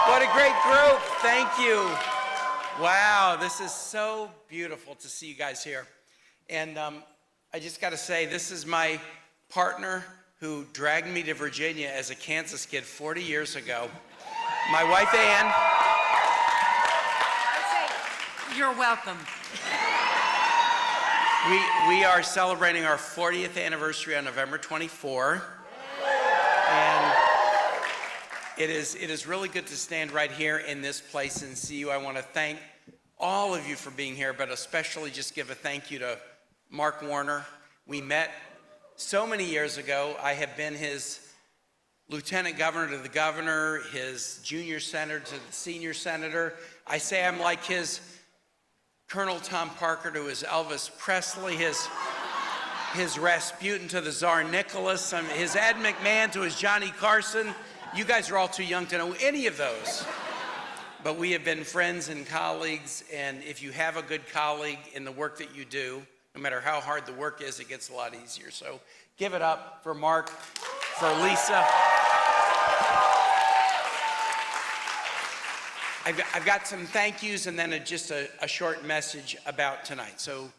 What a great group. Thank you. Wow, this is so beautiful to see you guys here. And I just got to say, this is my partner who dragged me to Virginia as a Kansas kid 40 years ago. My wife, Ann. You're welcome. We are celebrating our 40th anniversary on November 24. And it is really good to stand right here in this place and see you. I want to thank all of you for being here, but especially just give a thank you to Mark Warner. We met so many years ago. I have been his lieutenant governor to the governor, his junior senator to the senior senator. I say I'm like his Colonel Tom Parker to his Elvis Presley, his Rasputin to the Tsar Nicholas, his Ed McMahon to his Johnny Carson. You guys are all too young to know any of those. But we have been friends and colleagues, and if you have a good colleague in the work that you do, no matter how hard the work is, it gets a lot easier. So give it up for Mark, for Lisa. I've got some thank yous and then just a short message about tonight. So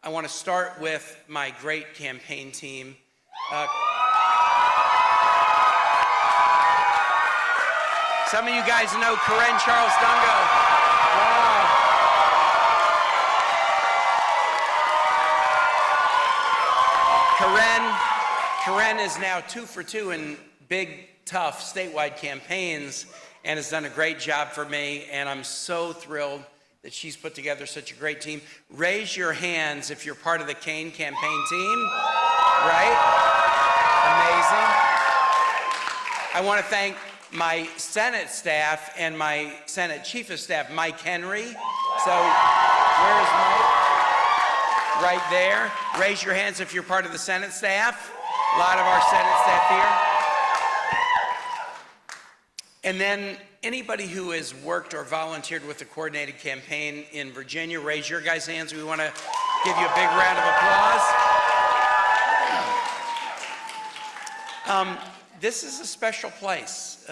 I want to start with my great campaign team. Some of you guys know Kaine Charles Dungo. Wow. Kaine is now 2 for 2 in big, tough statewide campaigns and has done a great job for me, and I'm so thrilled that she's put together such a great team. Raise your hands if you're part of the Kaine campaign team, right? Amazing. I want to thank my Senate staff and my Senate Chief of Staff, Mike Henry. So, where is Mike? Right there. Raise your hands if you're part of the Senate staff. A lot of our Senate staff here. And then anybody who has worked or volunteered with the coordinated campaign in Virginia, raise your guys' hands. We want to give you a big round of applause. This is a special place.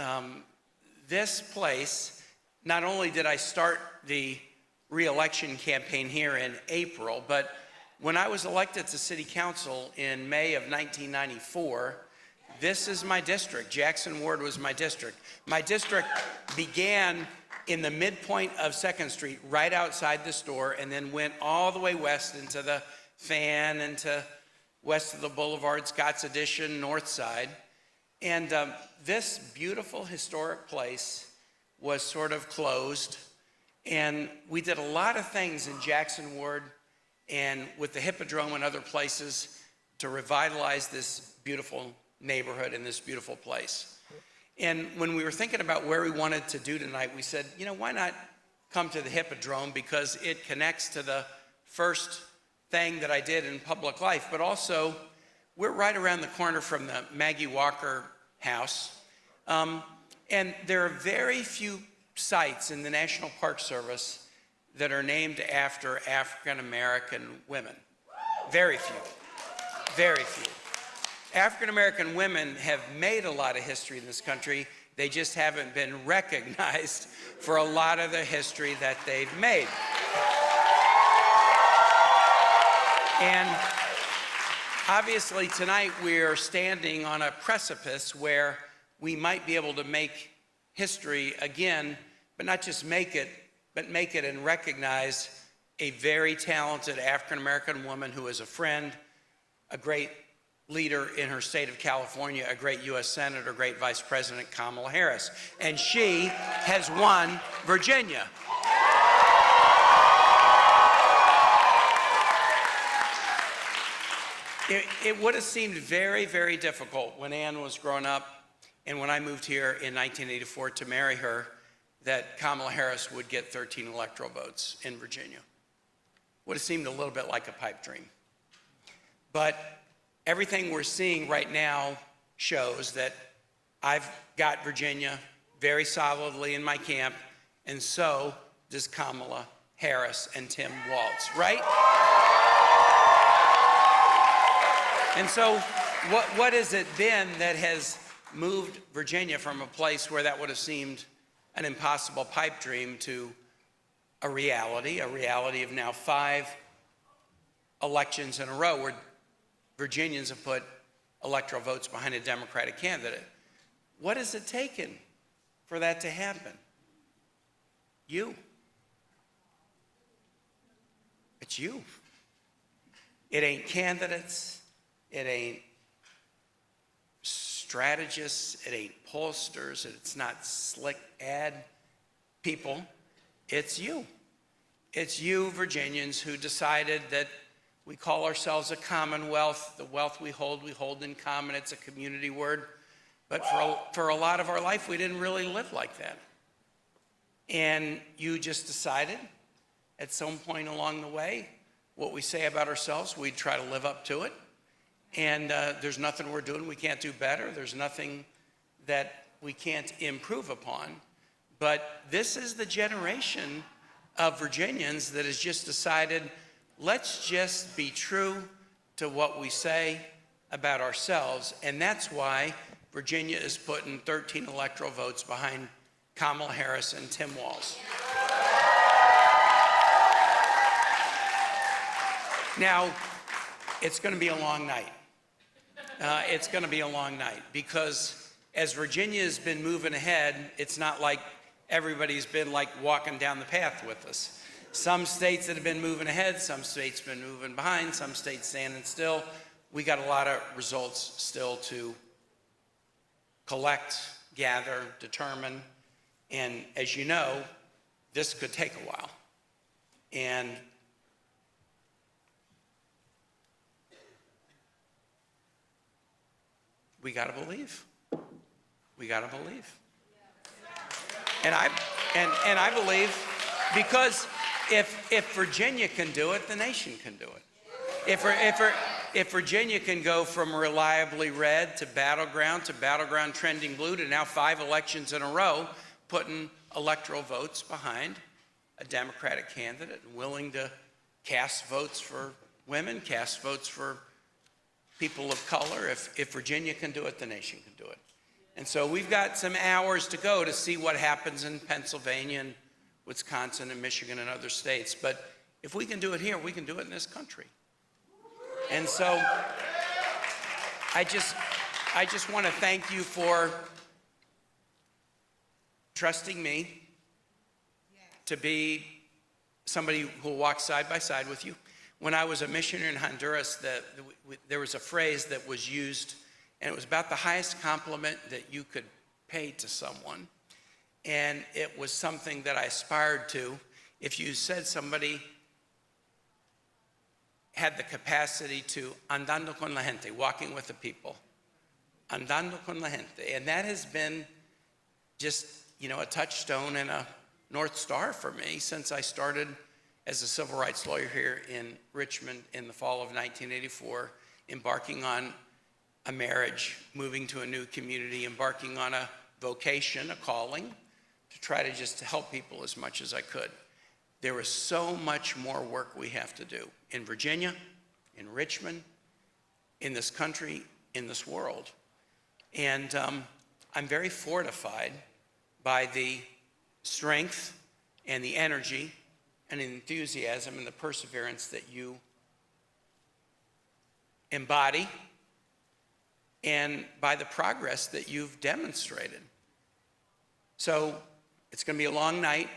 This place, not only did I start the re-election campaign here in April, but when I was elected to City Council in May of 1994, this is my district. Jackson Ward was my district. My district began in the midpoint of 2nd Street, right outside the store, and then went all the way west into the Fan, into west of the Boulevard, Scott's Addition, North Side. And this beautiful historic place was sort of closed. And we did a lot of things in Jackson Ward and with the Hippodrome and other places to revitalize this beautiful neighborhood in this beautiful place. And when we were thinking about where we wanted to do tonight, we said, you know, why not come to the Hippodrome, because it connects to the first thing that I did in public life, but also we're right around the corner from the Maggie Walker house. And there are very few sites in the National Park Service that are named after African-American women. Very few, very few. African-American women have made a lot of history in this country. They just haven't been recognized for a lot of the history that they've made. And obviously tonight we're standing on a precipice where we might be able to make history again, but not just make it, but make it and recognize a very talented African-American woman who is a friend, a great leader in her state of California, a great U.S. Senator, great Vice President Kamala Harris. And she has won Virginia. It would have seemed very, very difficult when Ann was growing up and when I moved here in 1984 to marry her that Kamala Harris would get 13 electoral votes in Virginia. Would have seemed a little bit like a pipe dream. But everything we're seeing right now shows that I've got Virginia very solidly in my camp, and so does Kamala Harris and Tim Walz, right? And so what has it been that has moved Virginia from a place where that would have seemed an impossible pipe dream to a reality of now 5 elections in a row where Virginians have put electoral votes behind a Democratic candidate. What has it taken for that to happen? You. It's you. It ain't candidates. It ain't strategists. It ain't pollsters. It's not slick ad people. It's you. It's you, Virginians, who decided that we call ourselves a commonwealth. The wealth we hold in common. It's a community word. But for a lot of our life, we didn't really live like that. And you just decided at some point along the way, what we say about ourselves, we try to live up to it. And there's nothing we're doing we can't do better. There's nothing that we can't improve upon. But this is the generation of Virginians that has just decided, let's just be true to what we say about ourselves. And that's why Virginia is putting 13 electoral votes behind Kamala Harris and Tim Walz. Now, it's going to be a long night. It's going to be a long night because as Virginia has been moving ahead, it's not like everybody's been like walking down the path with us. Some states that have been moving ahead, some states been moving behind, some states standing still. We got a lot of results still to collect, gather, determine. And as you know, this could take a while. And we got to believe. We got to believe. And I believe because if Virginia can do it, the nation can do it. If Virginia can go from reliably red to battleground trending blue to now 5 elections in a row, putting electoral votes behind a Democratic candidate and willing to cast votes for women, cast votes for people of color. If Virginia can do it, the nation can do it. And so we've got some hours to go to see what happens in Pennsylvania and Wisconsin and Michigan and other states. But if we can do it here, we can do it in this country. And so I just want to thank you for trusting me to be somebody who will walk side by side with you. When I was a missionary in Honduras, there was a phrase that was used, and it was about the highest compliment that you could pay to someone. And it was something that I aspired to. If you said somebody had the capacity to andando con la gente, walking with the people, andando con la gente. And that has been just, a touchstone and a North Star for me since I started as a civil rights lawyer here in Richmond in the fall of 1984, embarking on a marriage, moving to a new community, embarking on a vocation, a calling, to try to just help people as much as I could. There is so much more work we have to do in Virginia, in Richmond, in this country, in this world. And I'm very fortified by the strength and the energy and enthusiasm and the perseverance that you embody and by the progress that you've demonstrated. So it's going to be a long night.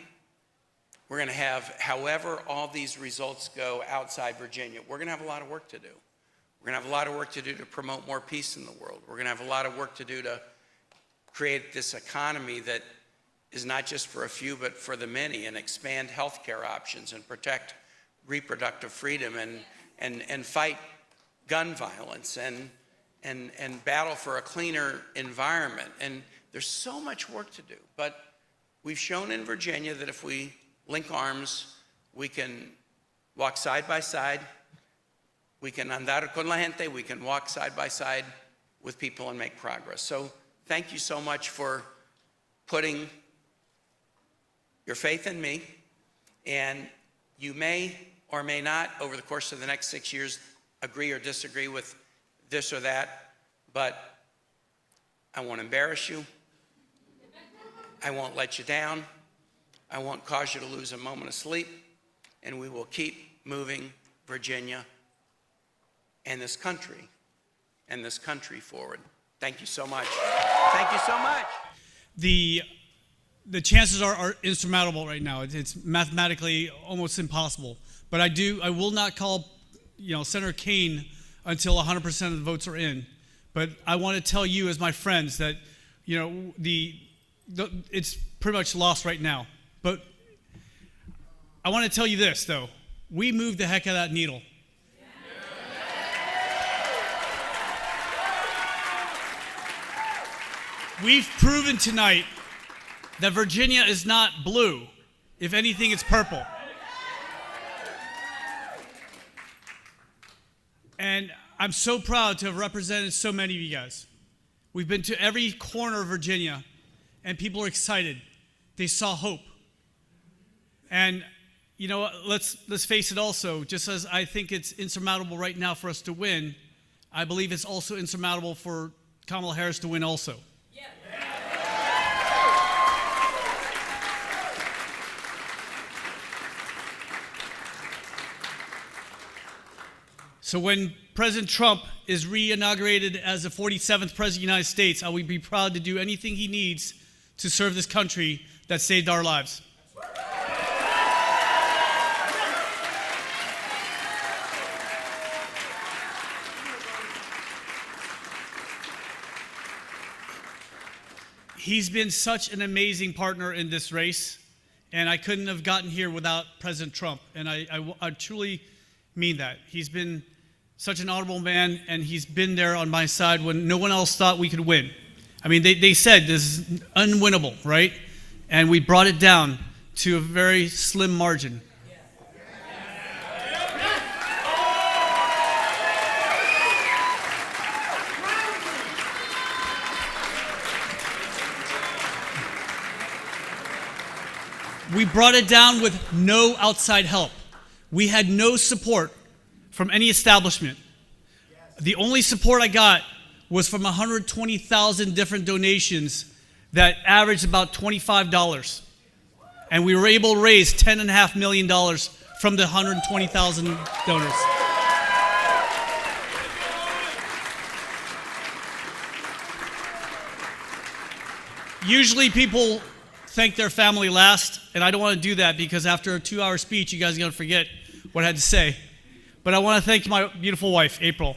We're going to have, however all these results go outside Virginia, we're going to have a lot of work to do. We're going to have a lot of work to do to promote more peace in the world. We're going to have a lot of work to do to create this economy that is not just for a few, but for the many, and expand healthcare options and protect reproductive freedom and fight gun violence and battle for a cleaner environment. And there's so much work to do, but we've shown in Virginia that if we link arms, we can walk side by side, we can andar con la gente, we can walk side by side with people and make progress. So thank you so much for putting your faith in me, and you may or may not, over the course of the next 6 years, agree or disagree with this or that, but I won't embarrass you. I won't let you down. I won't cause you to lose a moment of sleep. And we will keep moving Virginia and this country forward. Thank you so much. Thank you so much. The chances are insurmountable right now. It's mathematically almost impossible. But I will not call, Senator Kaine until 100% of the votes are in. But I want to tell you, as my friends, that it's pretty much lost right now. But I want to tell you this, though: we moved the heck out of that needle. We've proven tonight that Virginia is not blue. If anything, it's purple. And I'm so proud to have represented so many of you guys. We've been to every corner of Virginia, and people are excited. They saw hope. And let's face it also, just as I think it's insurmountable right now for us to win, I believe it's also insurmountable for Kamala Harris to win also. So when President Trump is re-inaugurated as the 47th President of the United States, I will be proud to do anything he needs to serve this country that saved our lives. He's been such an amazing partner in this race, and I couldn't have gotten here without President Trump, and I truly mean that. He's been such an honorable man, and he's been there on my side when no one else thought we could win. I mean, they said this is unwinnable, right? And we brought it down to a very slim margin. We brought it down with no outside help. We had no support from any establishment. The only support I got was from 120,000 different donations that averaged about $25. And we were able to raise $10.5 million from the 120,000 donors. Usually people thank their family last, and I don't want to do that because after a 2-hour speech, you guys are going to forget what I had to say. But I want to thank my beautiful wife, April.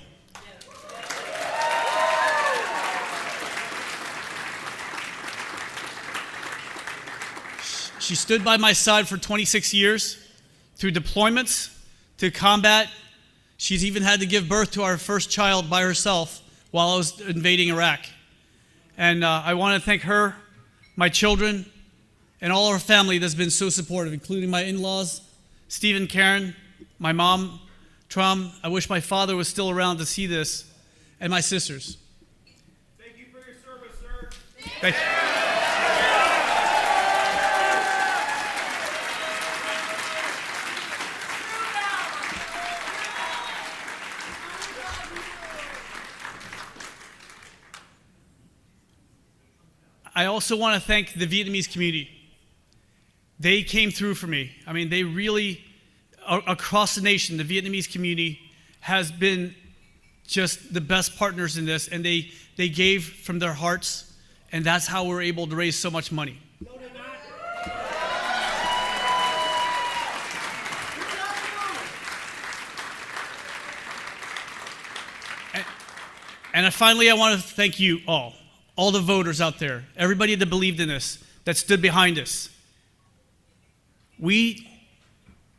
She stood by my side for 26 years, through deployments, to combat. She's even had to give birth to our first child by herself while I was invading Iraq. And I want to thank her, my children, and all our family that's been so supportive, including my in-laws, Steve and Karen, my mom, Trom. I wish my father was still around to see this, and my sisters. Thank you for your service, sir. Thank you. I also want to thank the Vietnamese community. They came through for me. I mean, they really, across the nation, the Vietnamese community has been just the best partners in this, and they gave from their hearts, and that's how we're able to raise so much money. And finally, I want to thank you all the voters out there, everybody that believed in us, that stood behind us. We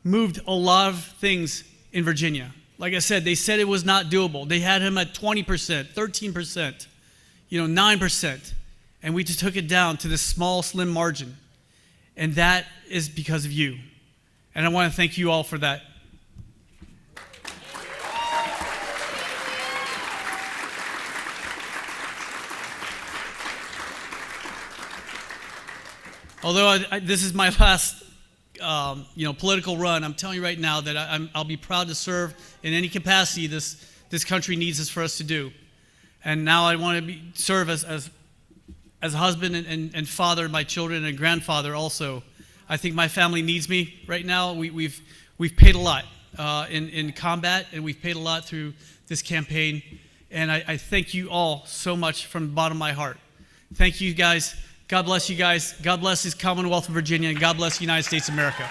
moved a lot of things in Virginia. Like I said, they said it was not doable. They had him at 20%, 13%, 9%. And we just took it down to this small, slim margin. And that is because of you. And I want to thank you all for that. Although this is my last political run, I'm telling you right now that I'll be proud to serve in any capacity this country needs us for us to do. And now I want to serve as as a husband and father, my children and grandfather also. I think my family needs me right now. We've paid a lot in combat, and we've paid a lot through this campaign. And I thank you all so much from the bottom of my heart. Thank you guys. God bless you guys. God bless this Commonwealth of Virginia, and God bless the United States of America.